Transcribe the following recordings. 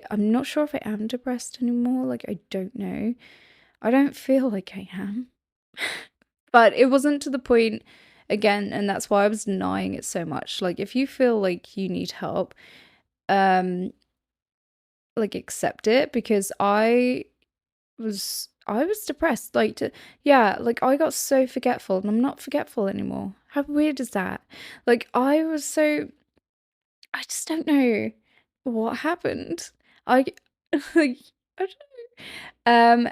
I'm not sure if I am depressed anymore. Like, I don't know. I don't feel like I am. But it wasn't to the point, again, and that's why I was denying it so much. Like, if you feel like you need help, like, accept it, because I was depressed. Like, yeah, like, I got so forgetful, and I'm not forgetful anymore. How weird is that? Like, I just don't know what happened. I like, I don't know.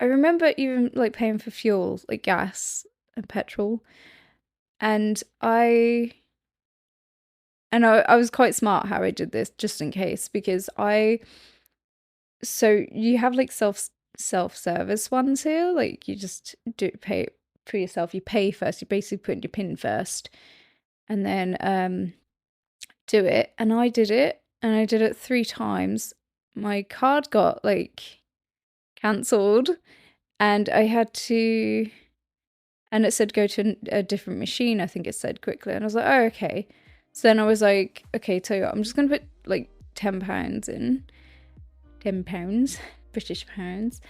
I remember even like paying for fuel, like gas and petrol, and I was quite smart how I did this, just in case, because so you have like self-service ones here, like you just do pay for yourself. You pay first, you basically put in your pin first, and then do it. And I did it, and I did it 3 times. My card got like cancelled, and I had to, and it said go to a different machine. I think it said quickly, and I was like, oh, okay. So then I was like, okay, tell you what, I'm just gonna put like £10 in, £10, British pounds,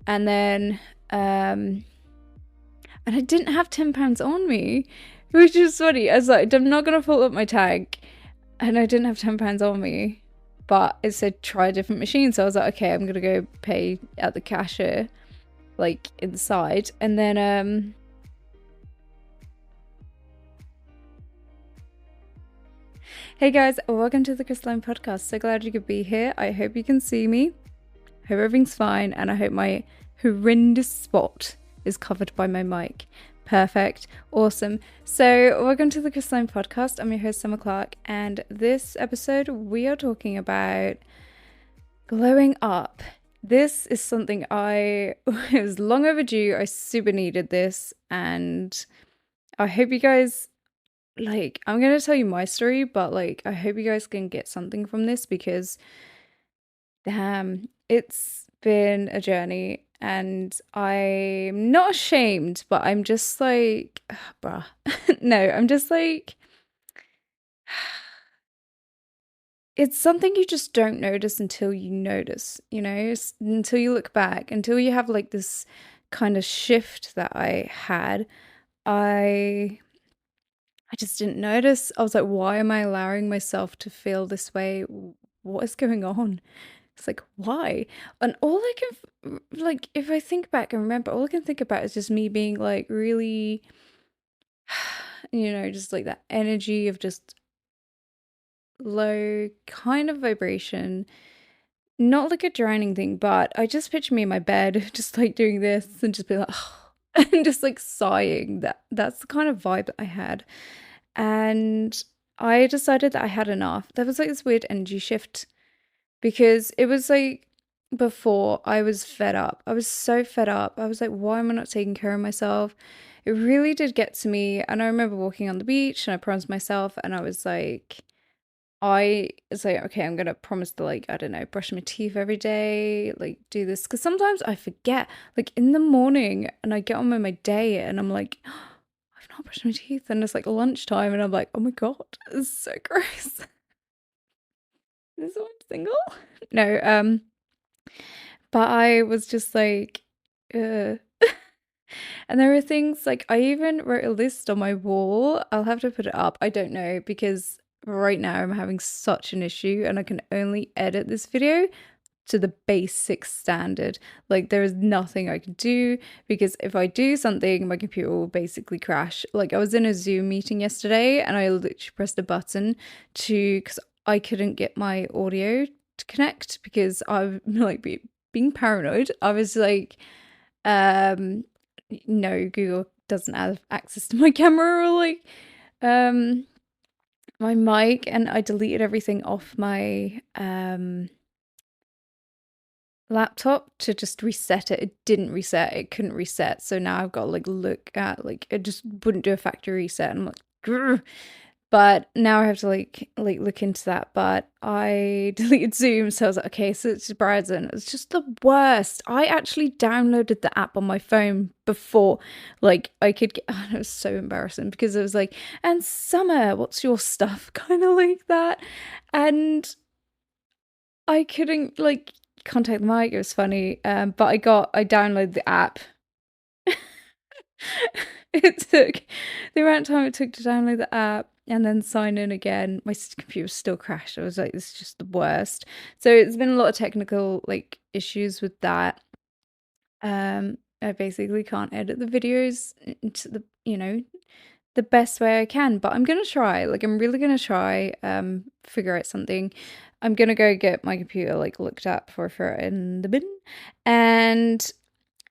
and then and I didn't have £10 on me, which is funny. I was like, I'm not gonna fill up my tank, and I didn't have £10 on me, but it said try a different machine. So I was like, okay, I'm gonna go pay at the cashier, like inside, and then hey guys, welcome to the Crystalline Podcast. So glad you could be here. I hope you can see me. Hope everything's fine, and I hope my horrendous spot is covered by my mic. Perfect. Awesome. So welcome to the Crystalline Podcast. I'm your host, Summer Clark, and this episode we are talking about glowing up. This is something it was long overdue. I super needed this, and I hope you guys, like, I'm going to tell you my story, but like, I hope you guys can get something from this, because damn, it's been a journey, and I'm not ashamed, but I'm just like, bruh. No, I'm just like, it's something you just don't notice until you notice, you know, until you look back, until you have like this kind of shift that I had. I just didn't notice. I was like, why am I allowing myself to feel this way? What is going on? It's like, why? And all I can, like, if I think back and remember, all I can think about is just me being like really, just like that energy of just low kind of vibration. Not like a drowning thing, but I just picture me in my bed, just like doing this and just be like, and just like sighing. That's the kind of vibe that I had. And I decided that I had enough. There was like this weird energy shift, because it was like before I was fed up. I was so fed up. I was like, why am I not taking care of myself? It really did get to me. And I remember walking on the beach, and I promised myself, and I was like, okay, I'm gonna promise to, like, I don't know, brush my teeth every day, like do this, because sometimes I forget, like in the morning, and I get on with my day, and I'm like, I've not brushed my teeth, and it's like lunchtime, and I'm like, oh my god, it's so gross. Is one single? No, but I was just like, and there were things like, I even wrote a list on my wall. I'll have to put it up. I don't know, because right now I'm having such an issue, and I can only edit this video to the basic standard. Like, there is nothing I can do, because if I do something, my computer will basically crash. Like, I was in a Zoom meeting yesterday, and I literally pressed a button because I couldn't get my audio to connect, because I'm like being paranoid. I was like, no, Google doesn't have access to my camera, or like my mic, and I deleted everything off my laptop to just reset it. It didn't reset, it couldn't reset. So now I've got to like look at, like, it just wouldn't do a factory reset. And I'm like, grr. But now I have to look into that. But I deleted Zoom, so I was like, okay, so it's Verizon. It's just the worst. I actually downloaded the app on my phone before, like I could get. Oh, it was so embarrassing because it was like, and Summer, what's your stuff? Kind of like that, and I couldn't like contact the mic. It was funny, but I downloaded the app. It took the amount of time it took to download the app and then sign in again. My computer still crashed. I was like, this is just the worst. So it's been a lot of technical like issues with that. I basically can't edit the videos into the best way I can, but I'm gonna try. Like I'm really gonna try figure out something. I'm gonna go get my computer like looked at before I throw it in the bin. And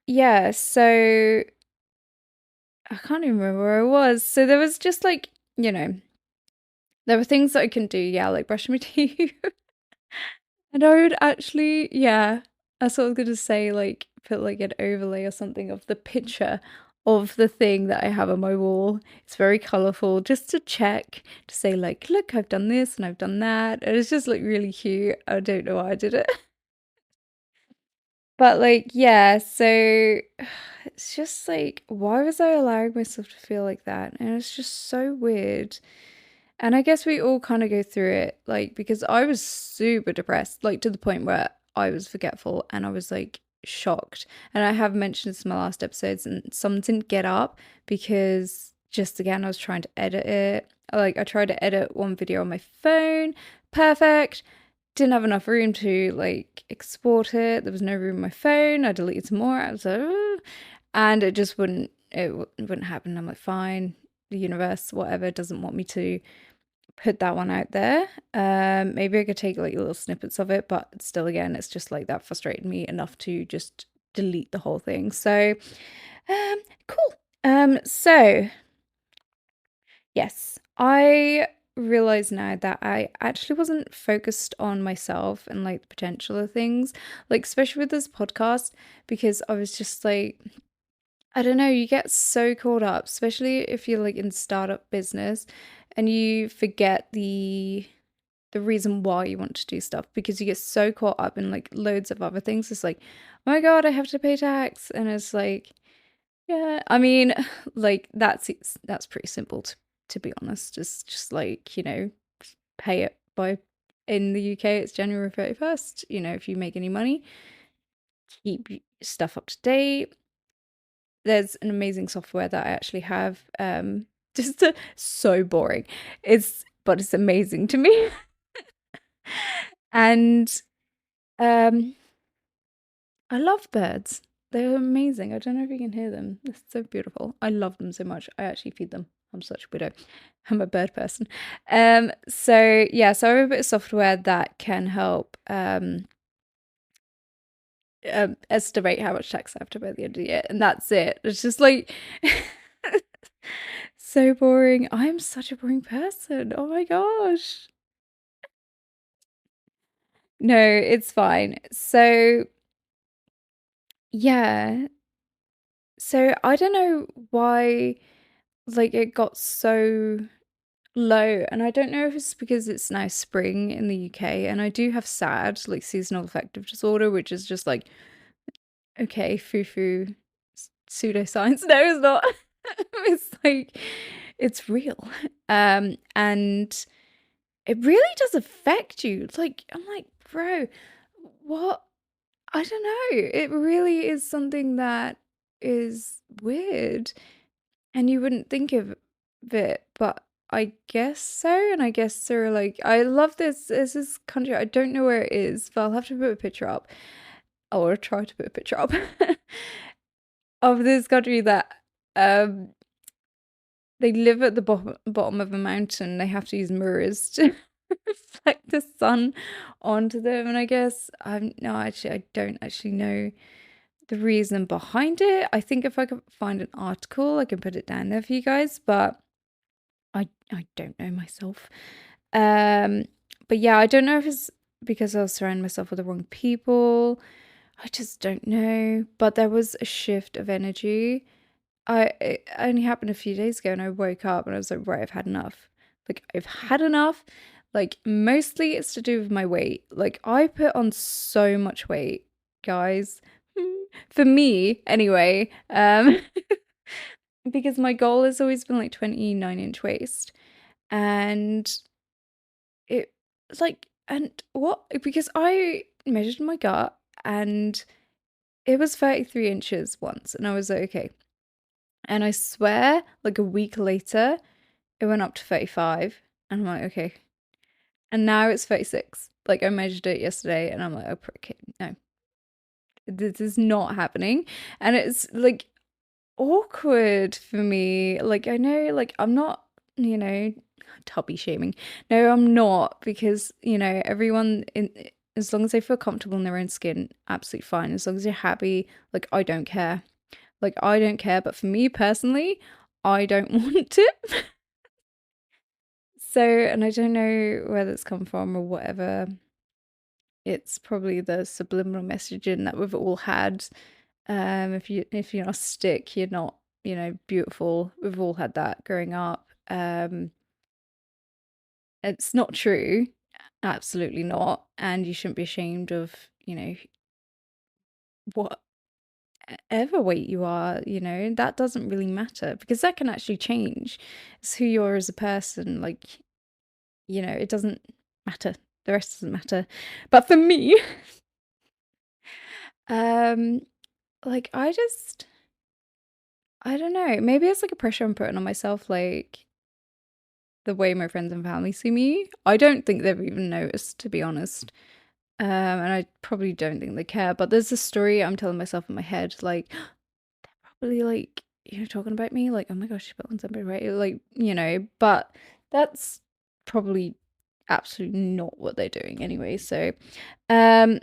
yeah, so I can't even remember where I was. So there was just like, there were things that I can do, yeah, like brushing my teeth. And I would actually, yeah, that's what I was gonna say, like put like an overlay or something of the picture of the thing that I have on my wall. It's very colourful, just to check, to say like, look, I've done this and I've done that. And it's just like really cute. I don't know why I did it. But like, yeah, so it's just like, why was I allowing myself to feel like that? And it's just so weird. And I guess we all kind of go through it, like, because I was super depressed, like, to the point where I was forgetful and I was like shocked. And I have mentioned this in my last episodes, and some didn't get up because just again, I was trying to edit it. Like, I tried to edit one video on my phone, perfect. Didn't have enough room to like export it. There was no room on my phone. I deleted some more. I was like, "Ugh," and it just wouldn't happen. I'm like, fine, the universe, whatever, doesn't want me to put that one out there. Maybe I could take like little snippets of it, but still, again, it's just like that frustrated me enough to just delete the whole thing. So, cool. So yes, I realize now that I actually wasn't focused on myself and like the potential of things, like especially with this podcast, because I was just like, I don't know, you get so caught up, especially if you're like in startup business and you forget the reason why you want to do stuff because you get so caught up in like loads of other things. It's like, oh my God, I have to pay tax. And it's like, yeah, I mean, like that's pretty simple to be honest. It's just like, pay it by in the UK it's January 31st. If you make any money, keep stuff up to date. There's an amazing software that I actually have. Just so boring. But it's amazing to me. And um I love birds. They're amazing. I don't know if you can hear them. They're so beautiful. I love them so much. I actually feed them. I'm such a widow. I'm a bird person. So yeah, so I have a bit of software that can help estimate how much tax I have to pay at the end of the year, and that's it. It's just like so boring. I'm such a boring person. Oh my gosh. No, it's fine. So yeah. So I don't know why like it got so low, and I don't know if it's because it's now spring in the UK and I do have SAD, like seasonal affective disorder, which is just like okay, foo-foo pseudoscience. No, it's not. It's like it's real. And it really does affect you. It's like I'm like, bro, what? I don't know. It really is something that is weird. And you wouldn't think of it, but I guess so. And I guess there are like, I love this. There's this country, I don't know where it is, but I'll have to put a picture up. Or try to put a picture up of this country that um they live at the bottom of a mountain. They have to use mirrors to reflect the sun onto them. And I guess I'm no, actually, I don't actually know the reason behind it. I think if I could find an article, I can put it down there for you guys, but I don't know myself. Um, but yeah, I don't know if it's because I was surrounding myself with the wrong people. I just don't know. But there was a shift of energy. It only happened a few days ago, and I woke up and I was like, right, I've had enough. Like, I've had enough. Like, mostly it's to do with my weight. Like, I put on so much weight, guys. For me, anyway. Because my goal has always been like 29-inch waist. And it like and what because I measured my gut and it was 33 inches once and I was like, okay. And I swear, like a week later, it went up to 35. And I'm like, okay. And now it's 36. Like I measured it yesterday and I'm like, oh, okay, no. This is not happening. And it's like awkward for me. Like I know, like I'm not, tubby shaming. No, I'm not because everyone in as long as they feel comfortable in their own skin, absolutely fine. As long as you're happy, like I don't care. Like I don't care. But for me personally, I don't want it. So, and I don't know where that's come from or whatever. It's probably the subliminal messaging that we've all had. If you're not a stick, you're not, beautiful. We've all had that growing up. It's not true. Absolutely not. And you shouldn't be ashamed of, whatever weight you are, that doesn't really matter because that can actually change. It's who you are as a person. Like, it doesn't matter. The rest doesn't matter. But for me, um, like I don't know. Maybe it's like a pressure I'm putting on myself, like the way my friends and family see me. I don't think they've even noticed, to be honest. And I probably don't think they care. But there's a story I'm telling myself in my head, like probably like talking about me, like oh my gosh, she put on something right, like But that's probably absolutely not what they're doing anyway. Um,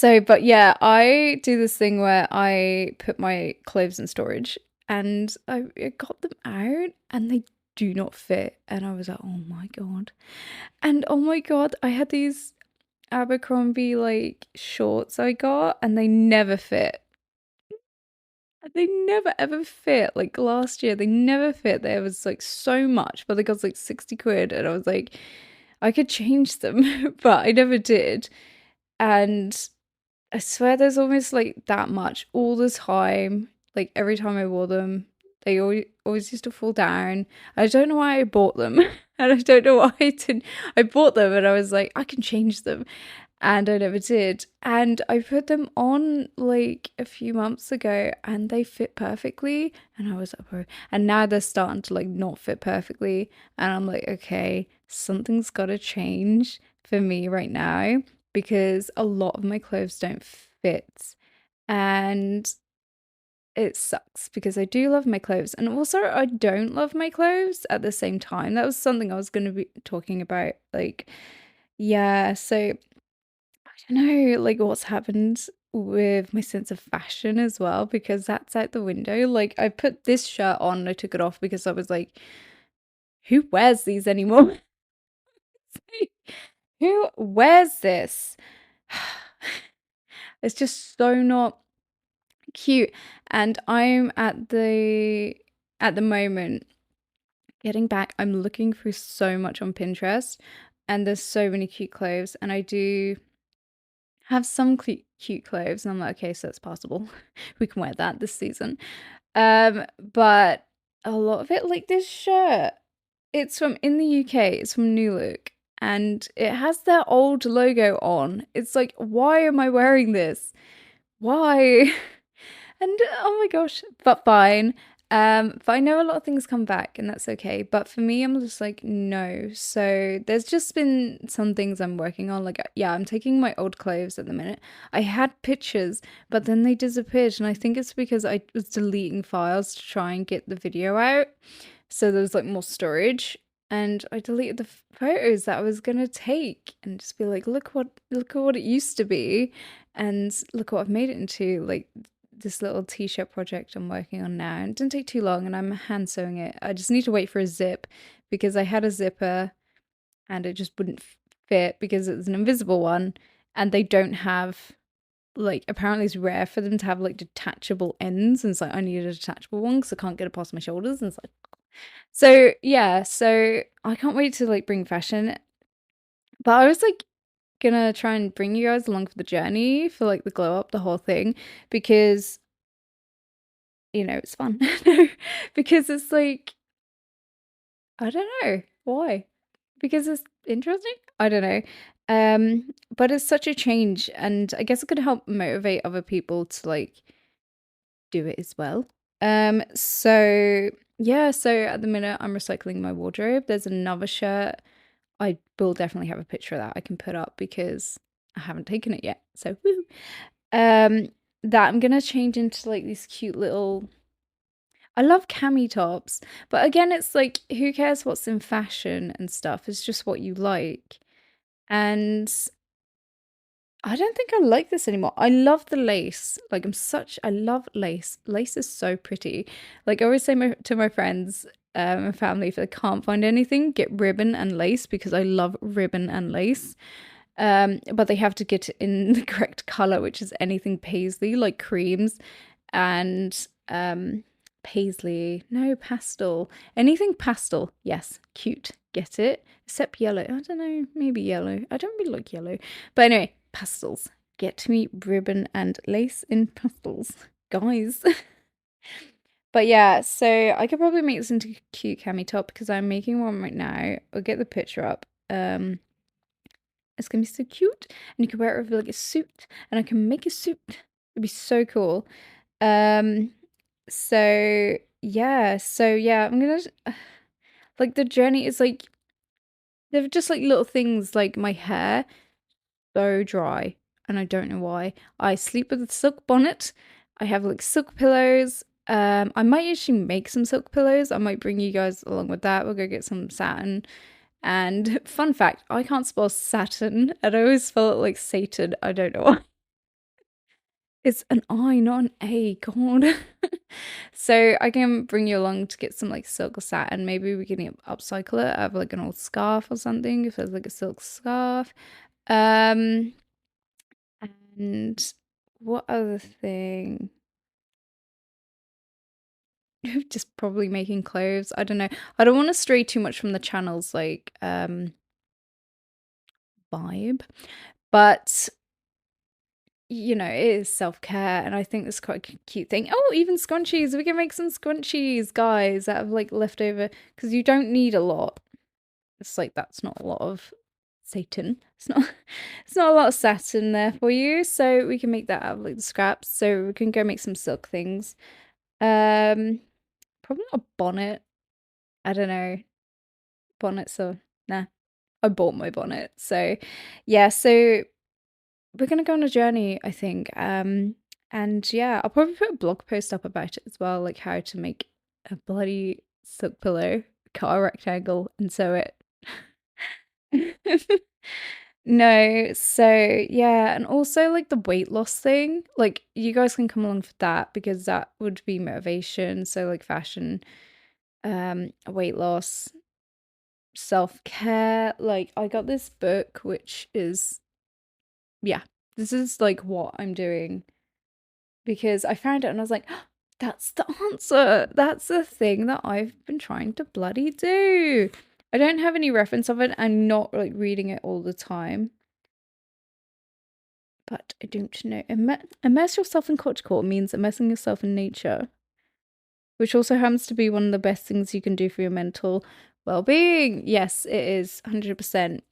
but yeah, I do this thing where I put my clothes in storage and I got them out and they do not fit. And I was like, oh my God. And oh my God, I had these Abercrombie like shorts I got and they never fit. They never ever fit. Like last year, they never fit. There was like so much, but they cost like 60 quid. And I was like, I could change them, but I never did. And I swear there's almost like that much all the time. Like every time I wore them, they always used to fall down. I don't know why I bought them. And I don't know why I didn't. I bought them and I was like, I can change them. And I never did. And I put them on like a few months ago and they fit perfectly. And I was like, oh. And now they're starting to like not fit perfectly. And I'm like, okay, something's got to change for me right now because a lot of my clothes don't fit. And it sucks because I do love my clothes. And also, I don't love my clothes at the same time. That was something I was going to be talking about. Like, yeah, so I don't know, like, what's happened with my sense of fashion as well, because that's out the window. Like, I put this shirt on and I took it off because I was like, who wears these anymore? Who wears this? It's just so not cute. And I'm at the moment getting back, I'm looking through so much on Pinterest and there's so many cute clothes and I do have some cute clothes and I'm like, okay, so it's possible. We can wear that this season. But a lot of it, like this shirt, it's from in the UK, it's from New Look, and it has their old logo on. It's like, why am I wearing this? Why? And oh my gosh, but fine. But I know a lot of things come back and that's okay. But for me, I'm just like, no. So there's just been some things I'm working on. Like, yeah, I'm taking my old clothes at the minute. I had pictures, but then they disappeared. And I think it's because I was deleting files to try and get the video out. So there was like more storage. And I deleted the photos that I was gonna take and just be like, look at what it used to be, and look what I've made it into. Like this little t-shirt project I'm working on now. And it didn't take too long and I'm hand sewing it. I just need to wait for a zip because I had a zipper and it just wouldn't fit because it was an invisible one and they don't have like apparently it's rare for them to have like detachable ends and it's like I need a detachable one because I can't get it past my shoulders and it's like So yeah, so I can't wait to like bring fashion. But I was like gonna try and bring you guys along for the journey for like the glow up, the whole thing, because it's fun. No, because it's like I don't know why. Because it's interesting. I don't know. But it's such a change, and I guess it could help motivate other people to like do it as well. So yeah, so at the minute I'm recycling my wardrobe. There's another shirt. I will definitely have a picture of that I can put up because I haven't taken it yet. So woo. Um, that I'm gonna change into like these cute little. I love cami tops, but again, it's like who cares what's in fashion and stuff? It's just what you like. And I don't think I like this anymore. I love the lace. Like I love lace. Lace is so pretty. Like I always say to my friends and family, if they can't find anything, get ribbon and lace because I love ribbon and lace. But they have to get it in the correct color, which is anything paisley, like creams and paisley. No, pastel. Anything pastel. Yes, cute. Get it? Except yellow. I don't know, maybe yellow. I don't really like yellow. But anyway, pastels. Get me ribbon and lace in pastels, guys. But yeah, so I could probably make this into a cute cami top because I'm making one right now. I'll get the picture up. It's gonna be so cute, and you can wear it with like a suit, and I can make a suit. It'd be so cool. Um, so yeah, I'm gonna like the journey is like they're just like little things like my hair so dry, and I don't know why. I sleep with a silk bonnet. I have like silk pillows. I might actually make some silk pillows. I might bring you guys along with that. We'll go get some satin. And fun fact, I can't spell Saturn, and I always spell it like Satan. I don't know why. It's an I, not an A. God. So I can bring you along to get some like silk or satin. Maybe we can upcycle it. I have like an old scarf or something. If there's like a silk scarf. Um, and what other thing? Just probably making clothes. I don't know. I don't want to stray too much from the channel's like vibe, but it is self-care, and I think that's quite a cute thing. Oh, even scrunchies. We can make some scrunchies, guys, that have like leftover because you don't need a lot. It's like that's not a lot of Satan. It's not a lot of Saturn there for you. So we can make that out of like the scraps. So we can go make some silk things. Um, Probably not a bonnet. I don't know. Bonnets are nah. I bought my bonnet. So yeah, so we're gonna go on a journey, I think. And yeah, I'll probably put a blog post up about it as well, like how to make a bloody silk pillow, cut a rectangle, and sew it. No, so yeah, and also like the weight loss thing, like you guys can come along for that because that would be motivation. So like fashion, weight loss, self-care. Like I got this book which is yeah, this is like what I'm doing because I found it and I was like, "Oh, that's the answer. That's the thing that I've been trying to bloody do." I don't have any reference of it. I'm not like reading it all the time, but I don't know. Immerse yourself in culture means immersing yourself in nature, which also happens to be one of the best things you can do for your mental well-being. Yes, it is 100%.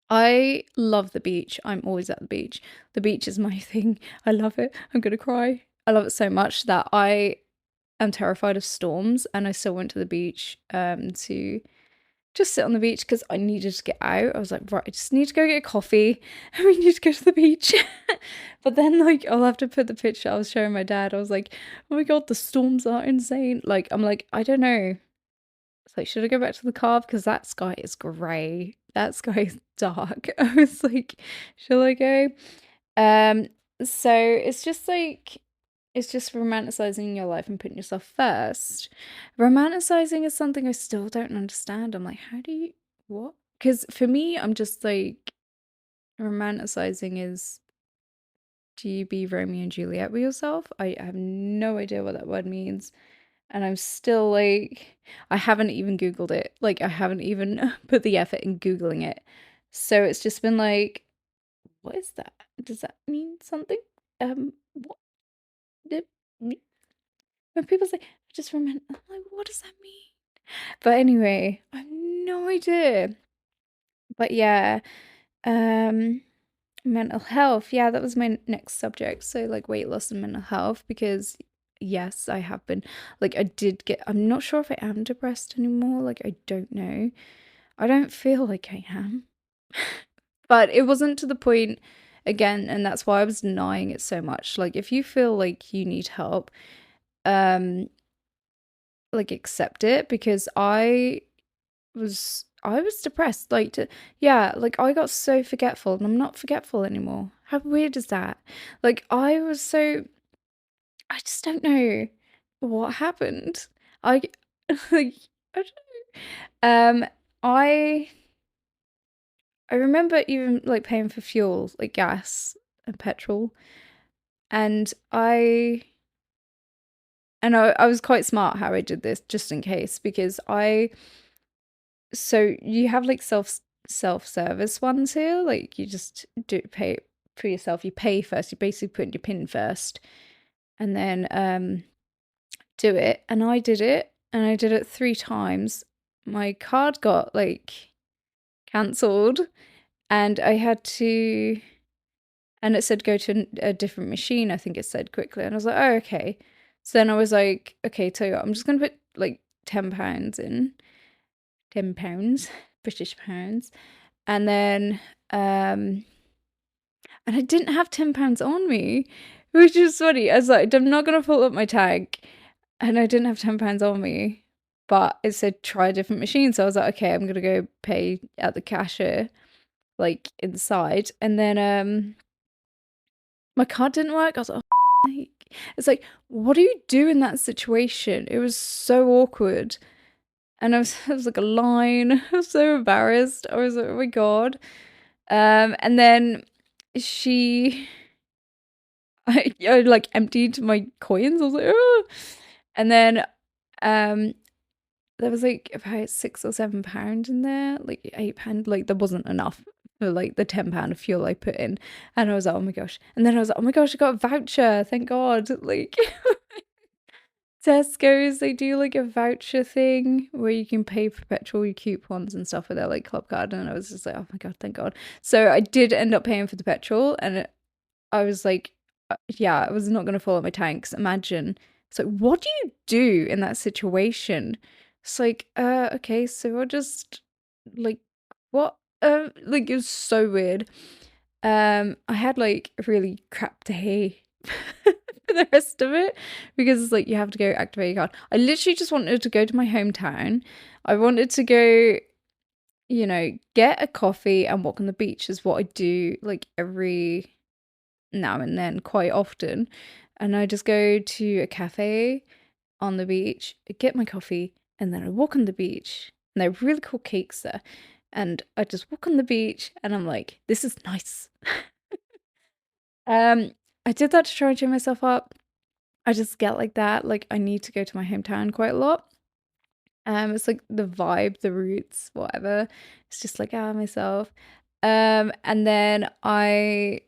I love the beach. I'm always at the beach. The beach is my thing. I love it. I'm gonna cry. I love it so much that I am terrified of storms, and I still went to the beach to just sit on the beach because I needed to get out. I was like, right, I just need to go get a coffee and we need to go to the beach. But then like I'll have to put the picture I was showing my dad. I was like, oh my god, the storms are insane. Like I'm like, I don't know. It's like, should I go back to the car? Because that sky is grey. That sky is dark. I was like, shall I go? Um, so it's just romanticizing your life and putting yourself first. Romanticizing is something I still don't understand. I'm like, how do you what? Because for me, I'm just like romanticizing is do you be Romeo and Juliet with yourself? I have no idea what that word means. And I'm still like, I haven't even Googled it. Like, I haven't even put the effort in Googling it. So it's just been like, what is that? Does that mean something? What did when people say, I just remember, I'm like, what does that mean? But anyway, I have no idea. But yeah, um, mental health. Yeah, that was my next subject. So like weight loss and mental health, because yes, I have been like I did get I'm not sure if I am depressed anymore. Like I don't know. I don't feel like I am. But it wasn't to the point again, and that's why I was denying it so much. Like if you feel like you need help, um like accept it, because I was depressed. Like yeah, like I got so forgetful and I'm not forgetful anymore. How weird is that? Like I just don't know what happened. I like I don't know. I remember even like paying for fuel, like gas and petrol, and I was quite smart how I did this just in case, because so you have like self-service ones here, like you just do pay for yourself. You pay first, you basically put in your pin first, and then do it. And I did it, and I did it 3 times. My card got like cancelled, and I had to, and it said go to a different machine, I think it said quickly, and I was like, oh okay. So then I was like, okay, tell you what, I'm just gonna put like £10 in, £10 British pounds, and then and I didn't have £10 on me, which is funny. I was like, I'm not gonna fill up my tank, and I didn't have £10 on me, but it said try a different machine. So I was like, okay, I'm gonna go pay at the cashier, like inside, and then my card didn't work. I was like, oh, it's like, what do you do in that situation? It was so awkward, and I was like a line. I was so embarrassed. I was like, oh my god. And then she I like emptied my coins. I was like, oh. And then um there was like about £6 or £7 in there, like £8. Like there wasn't enough for like the £10 of fuel I put in. And I was like, oh my gosh. And then I was like, oh my gosh, I got a voucher, thank God. Like Tesco's, they do like a voucher thing where you can pay for petrol, your coupons and stuff with their like club card. And I was just like, oh my God, thank God. So I did end up paying for the petrol, and I was like, yeah, I was not going to fill up my tanks. Imagine. It's like, what do you do in that situation? It's like, okay, so I'll just, like, what? Like, it was so weird. I had, like, a really crap day for the rest of it, because it's like, you have to go activate your card. I literally just wanted to go to my hometown. I wanted to go, get a coffee and walk on the beach, is what I do, like, every now and then, quite often. And I just go to a cafe on the beach, get my coffee, and then I walk on the beach. And they're really cool cakes there. And I just walk on the beach, and I'm like, this is nice. um, I did that to try and cheer myself up. I just get like that. Like I need to go to my hometown quite a lot. It's like the vibe, the roots, whatever. It's just like myself. And then I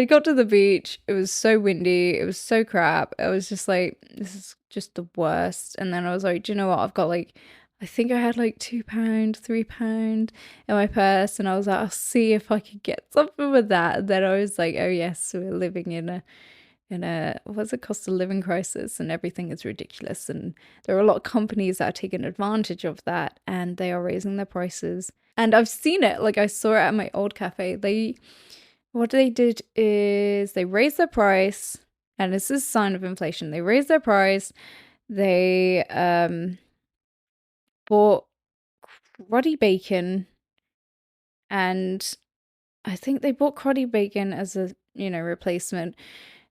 got to the beach. It was so windy. It was so crap. I was just like, this is just the worst. And then I was like, do you know what? I've got like, I think I had like £2, £3 in my purse. And I was like, I'll see if I could get something with that. And then I was like, oh yes, we're living in a what's a cost of living crisis, and everything is ridiculous. And there are a lot of companies that are taking advantage of that, and they are raising their prices. And I've seen it. Like I saw it at my old cafe. What they did is they raised their price, and this is a sign of inflation. They raised their price. They bought cruddy bacon, and I think they bought cruddy bacon as a replacement,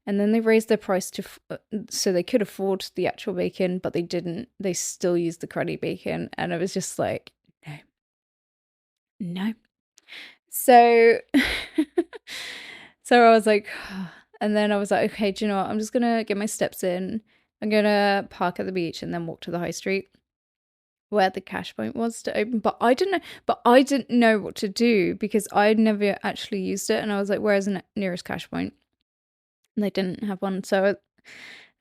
and then they raised their price to so they could afford the actual bacon, but they didn't. They still used the cruddy bacon, and it was just like no, no. So, so I was like, and then I was like, okay, do you know what? I'm just gonna get my steps in. I'm gonna park at the beach and then walk to the high street where the cash point was to open. But I didn't know what to do because I'd never actually used it. And I was like, where's the nearest cash point? And they didn't have one. So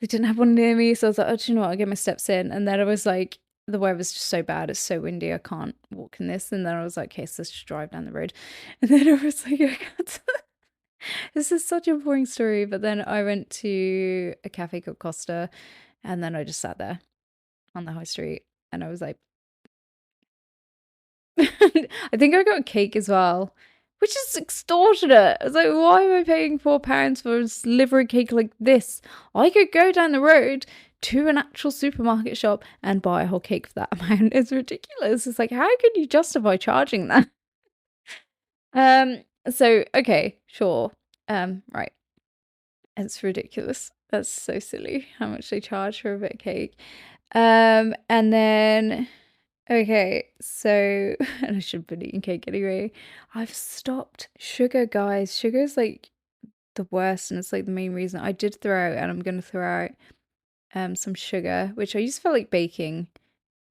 they didn't have one near me. So I was like, oh, do you know what? I'll get my steps in. And then I was like, the weather's just so bad. It's so windy. I can't walk in this. And then I was like, okay, so let's just drive down the road. And then I was like, I can't. This is such a boring story. But then I went to a cafe called Costa and then I just sat there on the high street and I was like, I think I got a cake as well, which is extortionate. I was like, why am I paying £4 for a sliver of cake like this? I could go down the road to an actual supermarket shop and buy a whole cake for that amount. It's ridiculous. It's like, how can you justify charging that? So okay, sure. Right. It's ridiculous. That's so silly how much they charge for a bit of cake. And then okay, so and I should have been eating cake anyway. I've stopped sugar, guys. Sugar's like the worst, and it's like the main reason I did throw out, and I'm gonna throw out some sugar, which I used to feel like baking,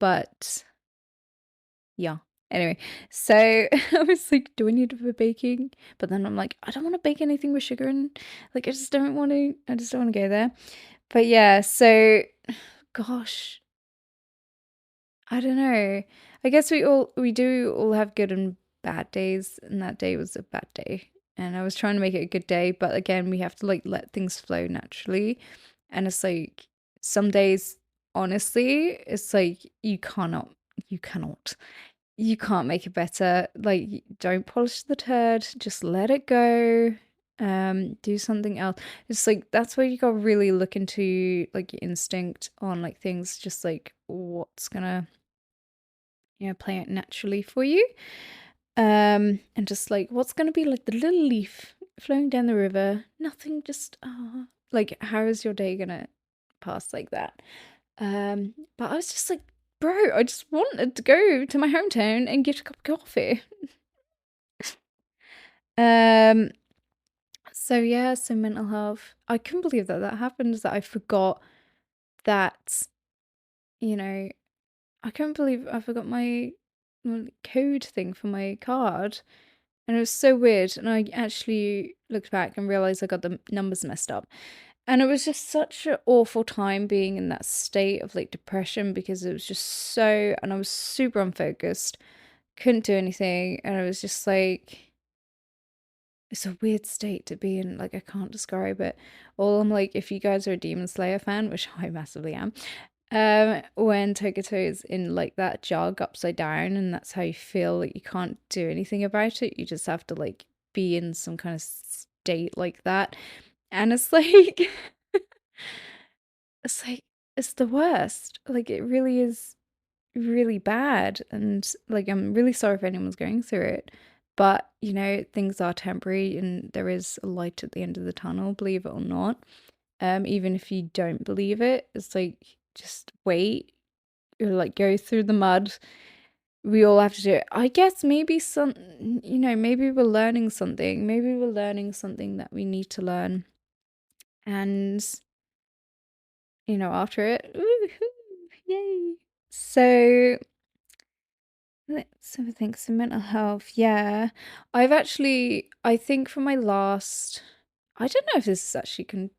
but yeah. Anyway, so I was like, do I need it for baking? But then I'm like, I don't want to bake anything with sugar and like I just don't want to go there. But yeah, so gosh, I don't know. I guess we do all have good and bad days, and that day was a bad day. And I was trying to make it a good day, but again, we have to like let things flow naturally. And it's like some days, honestly, it's like you cannot you can't make it better. Like, don't polish the turd, just let it go. Do something else. It's like that's where you gotta really look into like your instinct on like things, just like what's gonna, play out naturally for you. And just like what's gonna be like the little leaf flowing down the river. Nothing just like how is your day gonna pass like that? But I was just like, bro, I just wanted to go to my hometown and get a cup of coffee. Um, so yeah, so mental health. I couldn't believe that that happened, that I forgot that, you know, I couldn't believe I forgot my code thing for my card. And it was so weird. And I actually looked back and realized I got the numbers messed up. And it was just such an awful time being in that state of like depression because it was just so, and I was super unfocused, couldn't do anything. And I was just like, it's a weird state to be in. Like, I can't describe it. All I'm like, if you guys are a Demon Slayer fan, which I massively am, when Togeto is in like that jug upside down, and that's how you feel, like you can't do anything about it. You just have to like be in some kind of state like that. And it's like, it's like, it's the worst. Like, it really is really bad. And like, I'm really sorry if anyone's going through it. But, things are temporary and there is a light at the end of the tunnel, believe it or not. Even if you don't believe it, it's like, just wait. Or like, go through the mud. We all have to do it. I guess maybe maybe we're learning something. Maybe we're learning something that we need to learn. And after it. Woo-hoo, yay. So let's have a think. So mental health, yeah. I think for my last, I don't know if this has actually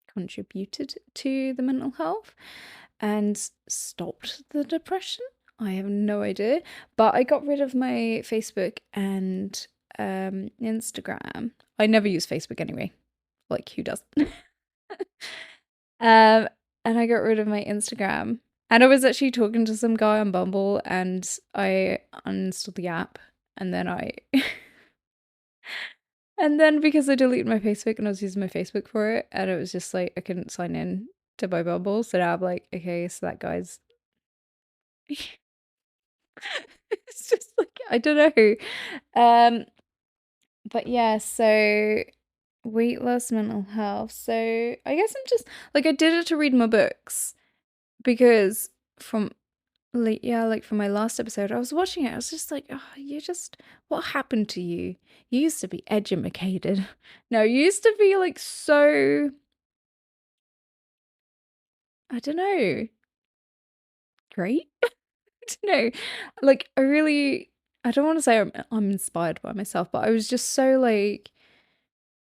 contributed to the mental health and stopped the depression. I have no idea. But I got rid of my Facebook and Instagram. I never use Facebook anyway. Like, who does? Um, and I got rid of my Instagram. And I was actually talking to some guy on Bumble and I uninstalled the app. And then and then because I deleted my Facebook and I was using my Facebook for it, and it was just like I couldn't sign in to my Bumble. So now I'm like, okay, so that guy's it's just like I don't know. But yeah, so weight loss, mental health. So I guess I'm just like I did it to read my books because from like from my last episode, I was watching it. I was just like, oh, what happened to you? You used to be educated. No, you used to be like so I don't know, great. I don't know. Like I don't want to say I'm inspired by myself, but I was just so like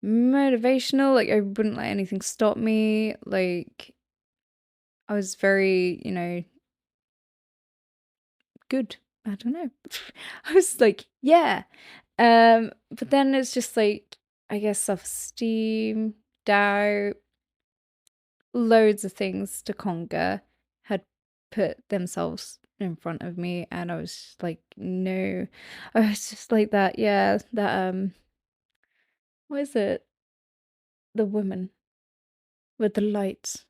motivational. Like I wouldn't let anything stop me. Like I was very, good. I don't know. I was like, yeah. But then it's just like, I guess self-esteem, doubt, loads of things to conquer had put themselves in front of me, and I was just like, no. I was just like that, yeah, that what is it? The woman with the lights.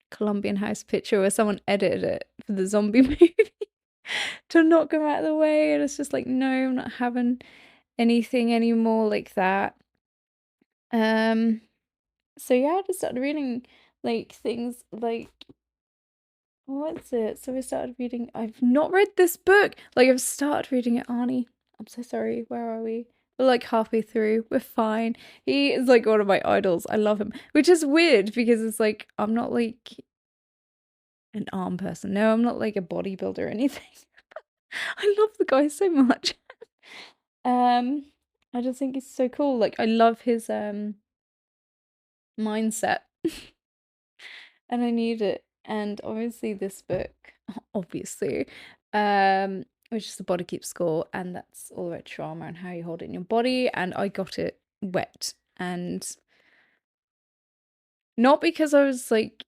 Colombian house picture where someone edited it for the zombie movie to not go out of the way, and it's just like, no, I'm not having anything anymore like that. Um, so yeah, I just started reading like things like what's it? So I started reading. I've not read this book. Like I've started reading it, Arnie. I'm so sorry. Where are we? We're like halfway through. We're fine. He is like one of my idols. I love him, which is weird because it's like I'm not like an arm person. No, I'm not like a bodybuilder or anything. I love the guy so much. Um, I just think he's so cool. Like I love his mindset, and I need it. And obviously this book, obviously, which is the Body Keep Score, and that's all about trauma and how you hold it in your body. And I got it wet, and not because I was like,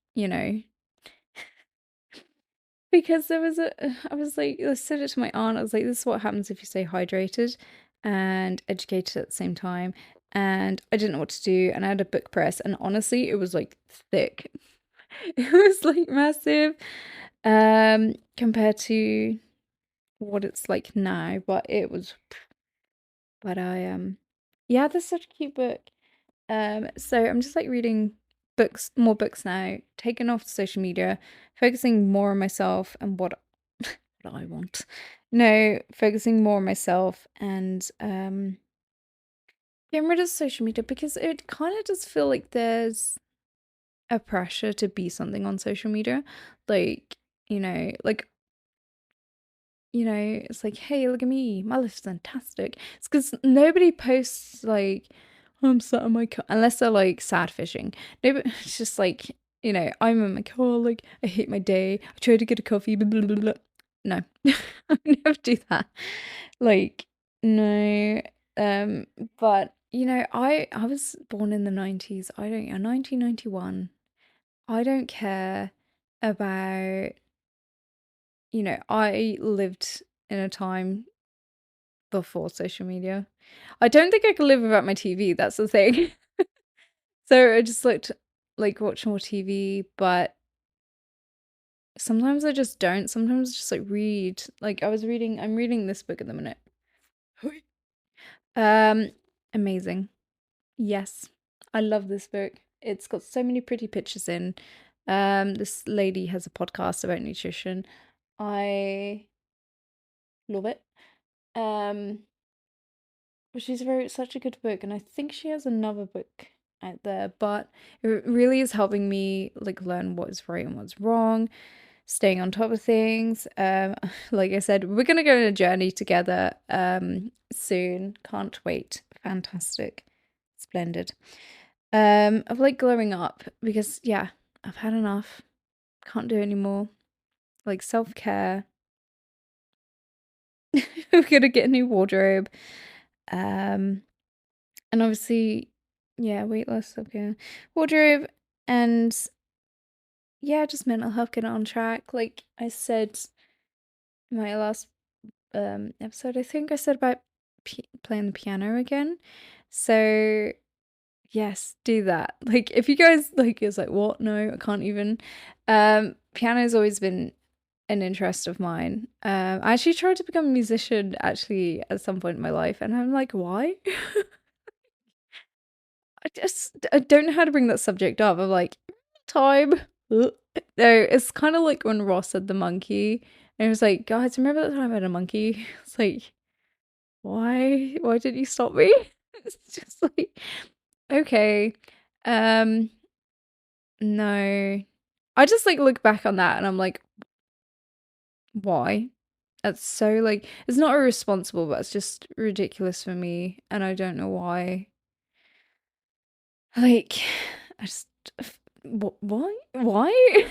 because there was I was like, I said it to my aunt, I was like, this is what happens if you stay hydrated and educated at the same time. And I didn't know what to do, and I had a book press, and honestly, it was like thick. It was like massive, compared to what it's like now, but it was, but yeah, this is such a cute book. So I'm just like reading more books now, taking off social media, focusing more on myself and what I want. No, focusing more on myself and getting rid of social media because it kind of does feel like there's a pressure to be something on social media. Like, like, it's like, hey, look at me, my life's fantastic. It's because nobody posts like, I'm sat in my car, unless they're like sad fishing. No, but it's just like, I'm in my car, like, I hate my day, I tried to get a coffee, blah, blah, blah, blah. No, I never do that. Like, no. Um, but I was born in the 90s. I don't, 1991. I don't care about, I lived in a time before social media. I don't think I could live without my TV. That's the thing. So I just like watch more TV, but sometimes I just don't. Sometimes I just like read. Like I'm reading this book at the minute. Um, amazing. Yes. I love this book. It's got so many pretty pictures in. This lady has a podcast about nutrition. I love it. Um, but she's wrote such a good book, and I think she has another book out there, but it really is helping me like learn what is right and what's wrong, staying on top of things. Like I said, we're gonna go on a journey together soon. Can't wait. Fantastic. Splendid. Of like glowing up because yeah, I've had enough. Can't do it anymore. Like self-care. We're gonna get a new wardrobe. Um and obviously, yeah, weight loss, self-care, wardrobe, and yeah, just mental health getting on track. Like I said in my last episode, I think I said about playing the piano again. So yes, do that. Like if you guys like it's like what? No, I can't even. Piano's always been an interest of mine. I actually tried to become a musician actually at some point in my life, and I'm like, why? I don't know how to bring that subject up. I'm like, time. No, it's kind of like when Ross had the monkey, and it was like, guys, remember that time I had a monkey? It's like, why? Why did you stop me? It's just like, okay, um, no. I just like look back on that and I'm like, why? That's so like, it's not irresponsible, but it's just ridiculous for me, and I don't know why. Like, I just, why? Why?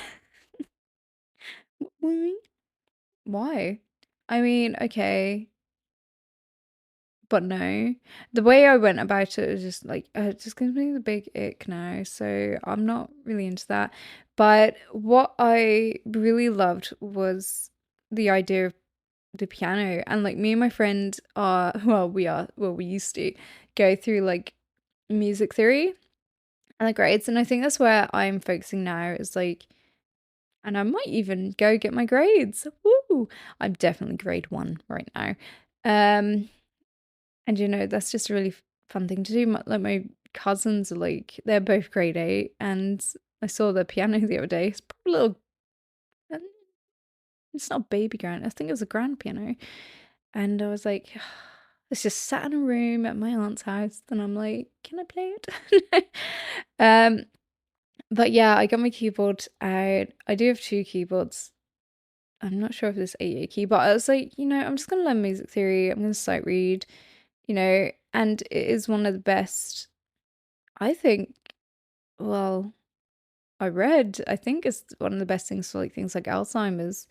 Why? Why? I mean, okay, but no. The way I went about it was just like, it just gives me the big ick now. So I'm not really into that. But what I really loved was the idea of the piano. And like me and my friend are, we used to go through like music theory and the grades. And I think that's where I'm focusing now is like, and I might even go get my grades. Woo! I'm definitely grade 1 right now. Um, and that's just a really fun thing to do. Like my cousins are like, they're both grade 8, and I saw the piano the other day. It's probably a little, um, it's not baby grand. I think it was a grand piano. And I was like, it's just sat in a room at my aunt's house, and I'm like, can I play it? But yeah, I got my keyboard out. I do have 2 keyboards. I'm not sure if this 8-year key, but I was like, I'm just gonna learn music theory. I'm gonna sight read, and it is one of the best. I think. Well, I think it's one of the best things for like things like Alzheimer's,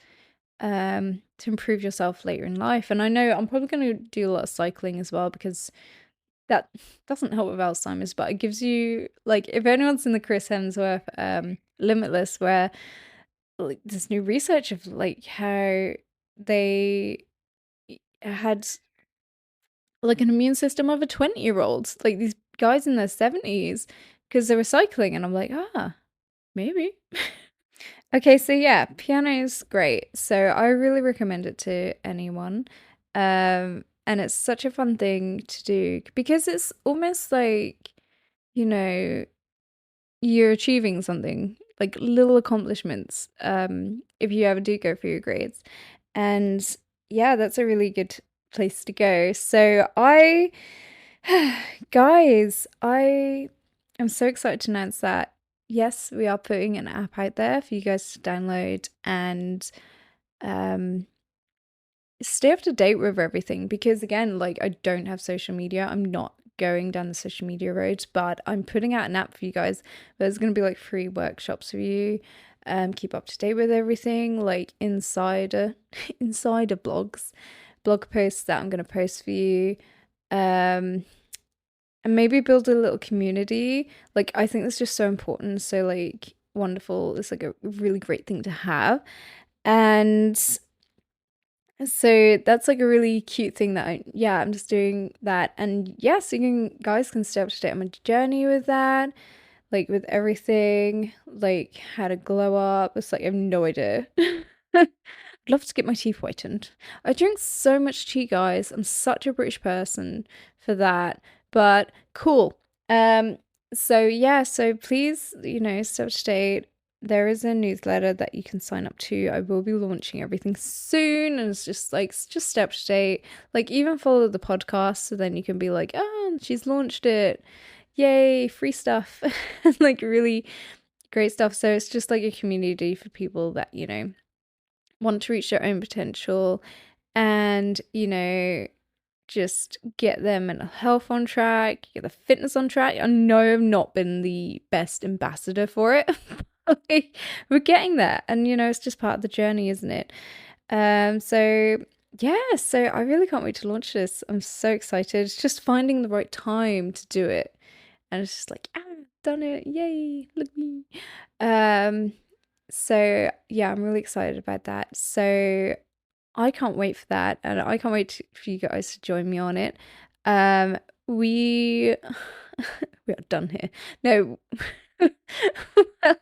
to improve yourself later in life. And I know I'm probably gonna do a lot of cycling as well because that doesn't help with Alzheimer's, but it gives you like if anyone's in the Chris Hemsworth Limitless, where like there's new research of like how they had like an immune system of a 20-year-old, like these guys in their 70s, because they were cycling, and I'm like, maybe. Okay, so yeah, piano is great. So I really recommend it to anyone. And it's such a fun thing to do because it's almost like, you know, you're achieving something, like little accomplishments, if you ever do go for your grades. And yeah, that's a really good place to go. So guys, I am so excited to announce that yes, we are putting an app out there for you guys to download and um stay up to date with everything, because again, like I don't have social media. I'm not going down the social media road, but I'm putting out an app for you guys. There's going to be like free workshops for you. Keep up to date with everything, like insider blogs, blog posts that I'm going to post for you. Um and maybe build a little community. Like I think that's just so important. So like wonderful. It's like a really great thing to have. And so that's like a really cute thing that I'm just doing that. And yes, guys can stay up to date on my journey with that, like with everything, like how to glow up. It's like I have no idea. I'd love to get my teeth whitened. I drink so much tea, guys. I'm such a British person for that. But cool. So yeah, so please, stay up to date. There is a newsletter that you can sign up to. I will be launching everything soon, and it's just stay up to date. Like even follow the podcast, so then you can be like, oh, she's launched it. Yay, free stuff. Like really great stuff. So it's just like a community for people that, want to reach their own potential and, just get their mental health on track, get the fitness on track. I know I've not been the best ambassador for it. Like, we're getting there, and it's just part of the journey, isn't it? So yeah, so I really can't wait to launch this. I'm so excited. It's just finding the right time to do it, and it's just like, done it, yay, look at me. So yeah, I'm really excited about that. So I can't wait for that, and I can't wait for you guys to join me on it. We we are done here. No. Well,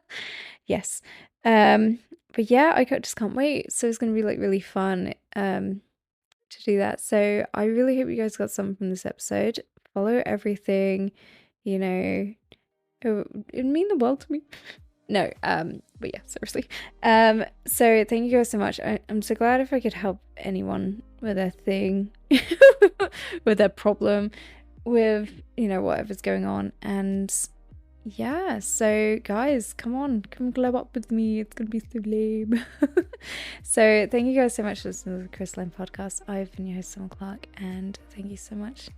yes. But yeah, just can't wait. So it's gonna be like really fun to do that. So I really hope you guys got something from this episode. Follow everything, it'd mean the world to me. No, but yeah, seriously. So thank you guys so much. I'm so glad if I could help anyone with their thing, with their problem, with, whatever's going on. And yeah, so guys, come glow up with me. It's gonna be so lame. So thank you guys so much for listening to the Chris Lane podcast. I've been your host, Simon Clark, and thank you so much.